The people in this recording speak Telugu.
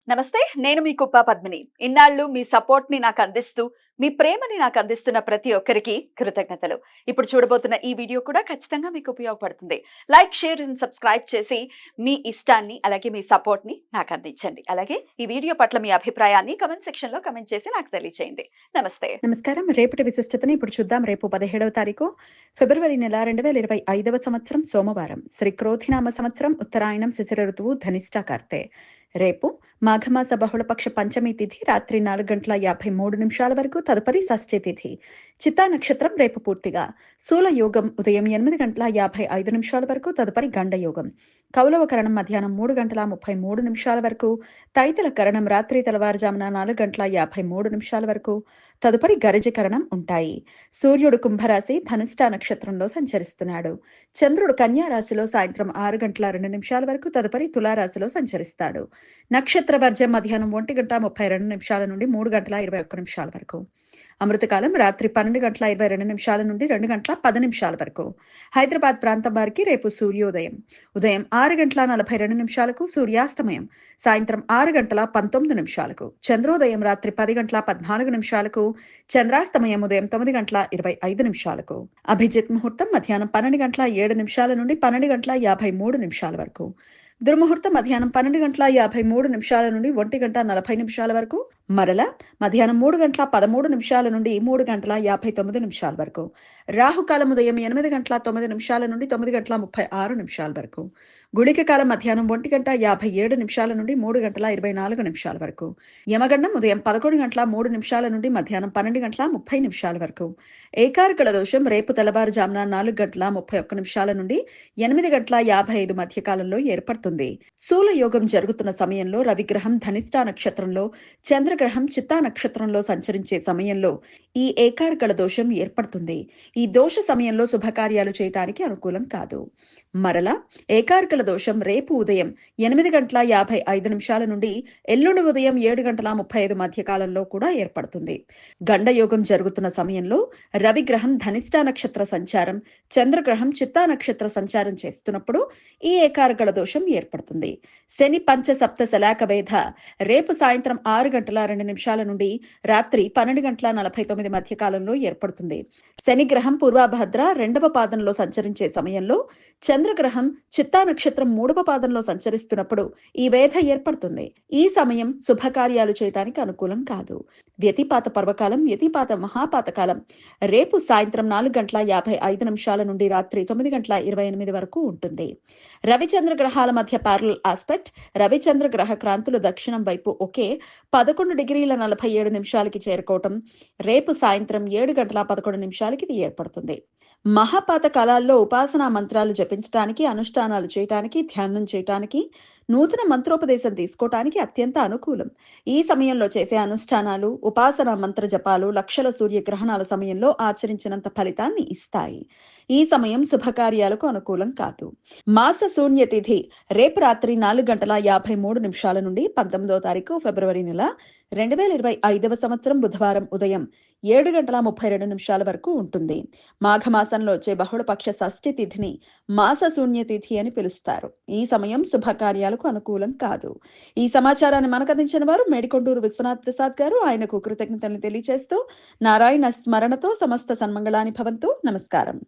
నమస్తే. నేను మీ కుప్ప పద్మిని. ఇన్నాళ్ళు మీ సపోర్ట్‌ని నాకందిస్తూ, మీ ప్రేమని నాకందిస్తున్న ప్రతి ఒక్కరికి కృతజ్ఞతలు. ఇప్పుడు చూడబోతున్న ఈ వీడియో కూడా ఖచ్చితంగా మీకు ఉపయోగపడుతుంది. లైక్, షేర్ అండ్ సబ్స్క్రైబ్ చేసి మీ ఇష్టాన్ని, అలాగే మీ సపోర్ట్‌ని నాకందించండి. అలాగే ఈ వీడియో పట్ల మీ అభిప్రాయాన్ని కామెంట్ సెక్షన్‌లో కామెంట్ చేసి నాకు తెలియచేయండి. నమస్తే. నమస్కారం. రేపటి విశిష్టతని ఇప్పుడు చూద్దాం. రేపు 17వ తారీఖు ఫిబ్రవరి నెల 2025వ సంవత్సరం సోమవారం. శ్రీ క్రోధినామ సంవత్సరం ఉత్తరాయణం శిశిర ఋతువు ధనిష్ట కార్తె. రేపు మాఘమాస బహుళపక్ష పంచమి తిథి రాత్రి 4:53 వరకు, తదుపరి షష్ఠి తిథి. చిత్తా నక్షత్రం రేపు పూర్తిగా. శూల యోగం ఉదయం 8:55 వరకు, తదుపరి గండ యోగం. కౌలవ కరణం మధ్యాహ్నం 3:33 వరకు, తైతల కరణం రాత్రి తెల్లవారుజామున 4:53 వరకు, తదుపరి గరజకరణం ఉంటాయి. సూర్యుడు కుంభరాశి ధనుష్ట నక్షత్రంలో సంచరిస్తున్నాడు. చంద్రుడు కన్యా రాశిలో సాయంత్రం 6:02 వరకు, తదుపరి తులారాశిలో సంచరిస్తాడు. నక్షత్ర వర్జం మధ్యాహ్నం 1:32 నుండి 3:21 వరకు. అమృతకాలం రాత్రి 12:22 నుండి 2:10 వరకు. హైదరాబాద్ ప్రాంతం వారికి రేపు సూర్యోదయం ఉదయం 6:42 సూర్యాస్తమయం సాయంత్రం 6:19. చంద్రోదయం రాత్రి 10:14 చంద్రాస్తమయం ఉదయం 9:25. అభిజిత్ ముహూర్తం మధ్యాహ్నం 12:07 నుండి 12:53 వరకు. దుర్ముహూర్తం మధ్యాహ్నం 12:53 నుండి 1:40 వరకు. మరల మధ్యాహ్నం 3:13 నుండి 3:59 వరకు. రాహుకాలం ఉదయం 8:09 నుండి 9:36 వరకు. గుళిక కాలం మధ్యాహ్నం 1:57 నుండి 3:24 వరకు. యమగండం ఉదయం 11:03 నుండి మధ్యాహ్నం 12:30 వరకు. ఏకార్కల దోషం రేపు తెల్లవారుజామున 4:31 నుండి 8:55 మధ్య కాలంలో ఏర్పడుతుంది. శూల యోగం జరుగుతున్న సమయంలో రవిగ్రహం ధనిష్ట నక్షత్రంలో, చంద్రగ్రహం చిత్తా నక్షత్రంలో సంచరించే సమయంలో ఈ ఏకార్కల దోషం ఏర్పడుతుంది. ఈ దోష సమయంలో శుభకార్యాలు చేయటానికి అనుకూలం కాదు. మరలా ఏకార్కల దోషం రేపు ఉదయం 8:55 నుండి ఎల్లుండి ఉదయం 7:35 మధ్య కాలంలో కూడా ఏర్పడుతుంది. గండయోగం జరుగుతున్న సమయంలో రవిగ్రహం ధనిష్ట నక్షత్ర సంచారం, చంద్రగ్రహం చిత్తా నక్షత్ర సంచారం చేస్తున్నప్పుడు ఈ ఏకార్కల దోషం ఏర్పడుతుంది. శని పంచ సప్త శలాక వేధ రేపు సాయంత్రం 6:02 నుండి రాత్రి 12:49 మధ్య కాలంలో ఏర్పడుతుంది. శనిగ్రహం పూర్వభద్ర 2వ పాదంలో సంచరించే సమయంలో, చంద్రగ్రహం చిత్తా నక్షత్రం 3వ పాదంలో సంచరిస్తున్నప్పుడు ఈ వేధ ఏర్పడుతుంది. ఈ సమయం శుభకార్యాలు చేయటానికి అనుకూలం కాదు. వ్యతిపాత పర్వకాలం, వ్యతిపాత మహాపాతకాలం రేపు సాయంత్రం 4:55 నుండి రాత్రి 9:28 వరకు ఉంటుంది. రవిచంద్ర గ్రహాల మధ్య ప్యారలల్ ఆస్పెక్ట్. రవిచంద్ర గ్రహ క్రాంతులు దక్షిణం వైపు ఒకే 11:47 చేరుకోవటం రేపు సాయంత్రం 7:11 ఇది ఏర్పడుతుంది. మహాపాత కాలాల్లో ఉపాసనా మంత్రాలు జపించటానికి, అనుష్ఠానాలు చేయటానికి, ధ్యానం చేయటానికి, నూతన మంత్రోపదేశం తీసుకోవటానికి అత్యంత అనుకూలం. ఈ సమయంలో చేసే అనుష్ఠానాలు, ఉపాసనా మంత్ర జపాలు లక్షల సూర్యగ్రహణాల సమయంలో ఆచరించినంత ఫలితాన్ని ఇస్తాయి. ఈ సమయం శుభకార్యాలకు అనుకూలం కాదు. మాస శూన్య తిథి రేపు రాత్రి 4:53 నుండి 19వ తారీఖు ఫిబ్రవరి నెల 2025వ సంవత్సరం బుధవారం ఉదయం 7:32 వరకు ఉంటుంది. మాఘమాసంలో వచ్చే బహుళపక్ష షష్ఠి తిథిని మాస శూన్య తిథి అని పిలుస్తారు. ఈ సమయం శుభకార్యాలకు అనుకూలం కాదు. ఈ సమాచారాన్ని మనకు అందించిన వారు మేడికొండూరు విశ్వనాథ్ ప్రసాద్ గారు. ఆయనకు కృతజ్ఞతలు తెలియజేస్తూ నారాయణ స్మరణతో సమస్త సన్మంగళాని భవంతు. నమస్కారం.